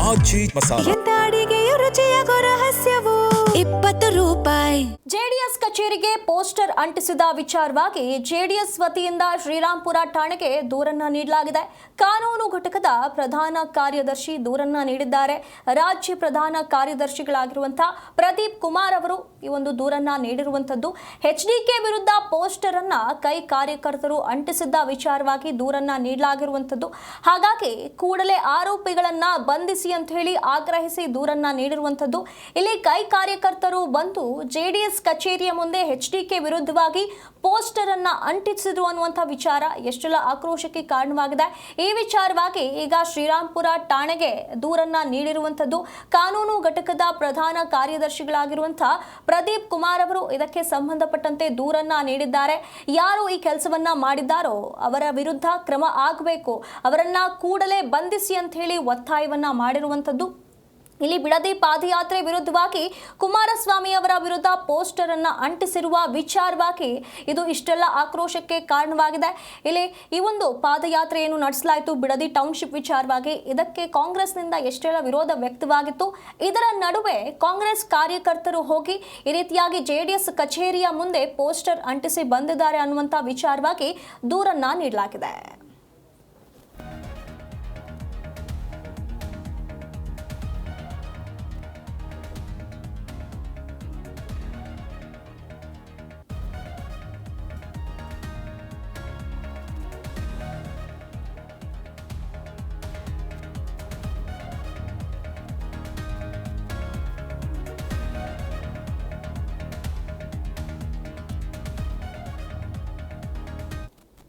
ಆಚಿ ಮಸಾಲ. ಎಂತ ಅಡಿಗೆಯ ರುಚಿಯಾಗೋ ರಹಸ್ಯವು 20 ರೂಪಾಯಿ. ಜೆಡಿಎಸ್ ಕಚೇರಿಗೆ ಪೋಸ್ಟರ್ ಅಂಟಿಸಿದ ವಿಚಾರವಾಗಿ ಜೆಡಿಎಸ್ ವತಿಯಿಂದ ಶ್ರೀರಾಂಪುರ ಠಾಣೆಗೆ ದೂರನ್ನ ನೀಡಲಾಗಿದೆ. ಕಾನೂನು ಘಟಕದ ಪ್ರಧಾನ ಕಾರ್ಯದರ್ಶಿ ದೂರನ್ನ ನೀಡಿದ್ದಾರೆ. ರಾಜ್ಯ ಪ್ರಧಾನ ಕಾರ್ಯದರ್ಶಿಗಳಾಗಿರುವಂತಹ ಪ್ರದೀಪ್ ಕುಮಾರ್ ಅವರು ಈ ಒಂದು ದೂರನ್ನ ನೀಡಿರುವಂತದ್ದು. ಎಚ್ಡಿಕೆ ವಿರುದ್ಧ ಪೋಸ್ಟರ್ ಅನ್ನ ಕೈ ಕಾರ್ಯಕರ್ತರು ಅಂಟಿಸಿದ್ದ ವಿಚಾರವಾಗಿ ದೂರನ್ನ ನೀಡಲಾಗಿರುವಂತದ್ದು. ಹಾಗಾಗಿ ಕೂಡಲೇ ಆರೋಪಿಗಳನ್ನ ಬಂಧಿಸಿ ಅಂತ ಹೇಳಿ ಆಗ್ರಹಿಸಿ ದೂರನ್ನ ನೀಡಿರುವಂತದ್ದು. ಇಲ್ಲಿ ಕೈ ಕಾರ್ಯಕರ್ತರು ಬಂದು ಜೆಡಿಎಸ್ ಕಚೇರಿಯ ಮುಂದೆ ಎಚ್ಡಿಕೆ ವಿರುದ್ಧವಾಗಿ ಪೋಸ್ಟರ್ ಅನ್ನ ಅಂಟಿಸಿದ್ರು ಅನ್ನುವಂಥ ವಿಚಾರ ಎಷ್ಟೆಲ್ಲ ಆಕ್ರೋಶಕ್ಕೆ ಕಾರಣವಾಗಿದೆ. ಈ ವಿಚಾರವಾಗಿ ಈಗ ಶ್ರೀರಾಂಪುರ ಠಾಣೆಗೆ ದೂರನ್ನ ನೀಡಿರುವಂತದ್ದು. ಕಾನೂನು ಘಟಕದ ಪ್ರಧಾನ ಕಾರ್ಯದರ್ಶಿಗಳಾಗಿರುವಂತಹ ಪ್ರದೀಪ್ ಕುಮಾರ್ ಅವರು ಇದಕ್ಕೆ ಸಂಬಂಧಪಟ್ಟಂತೆ ದೂರನ್ನ ನೀಡಿದ್ದಾರೆ. ಯಾರು ಈ ಕೆಲಸವನ್ನ ಮಾಡಿದ್ದಾರೋ ಅವರ ವಿರುದ್ಧ ಕ್ರಮ ಆಗಬೇಕು, ಅವರನ್ನ ಕೂಡಲೇ ಬಂಧಿಸಿ ಅಂತ ಹೇಳಿ ಒತ್ತಾಯವನ್ನ ಮಾಡಿರುವಂತದ್ದು. ಇಲ್ಲಿ ಬಿಡದಿ ಪಾದಯಾತ್ರೆ ವಿರುದ್ಧವಾಗಿ ಕುಮಾರಸ್ವಾಮಿ ಅವರ ವಿರುದ್ಧ ಪೋಸ್ಟರ್ ಅನ್ನ ಅಂಟಿಸಿರುವ ವಿಚಾರವಾಗಿ ಇದು ಇಷ್ಟೆಲ್ಲ ಆಕ್ರೋಶಕ್ಕೆ ಕಾರಣವಾಗಿದೆ. ಇಲ್ಲಿ ಈ ಒಂದು ಪಾದಯಾತ್ರೆಯನ್ನು ನಡೆಸಲಾಯಿತು ಬಿಡದಿ ಟೌನ್ಶಿಪ್ ವಿಚಾರವಾಗಿ. ಇದಕ್ಕೆ ಕಾಂಗ್ರೆಸ್ನಿಂದ ಎಷ್ಟೆಲ್ಲ ವಿರೋಧ ವ್ಯಕ್ತವಾಗಿತ್ತು. ಇದರ ನಡುವೆ ಕಾಂಗ್ರೆಸ್ ಕಾರ್ಯಕರ್ತರು ಹೋಗಿ ಈ ರೀತಿಯಾಗಿ ಜೆಡಿಎಸ್ ಕಚೇರಿಯ ಮುಂದೆ ಪೋಸ್ಟರ್ ಅಂಟಿಸಿ ಬಂದಿದ್ದಾರೆ ಅನ್ನುವಂಥ ವಿಚಾರವಾಗಿ ದೂರನ್ನ ನೀಡಲಾಗಿದೆ.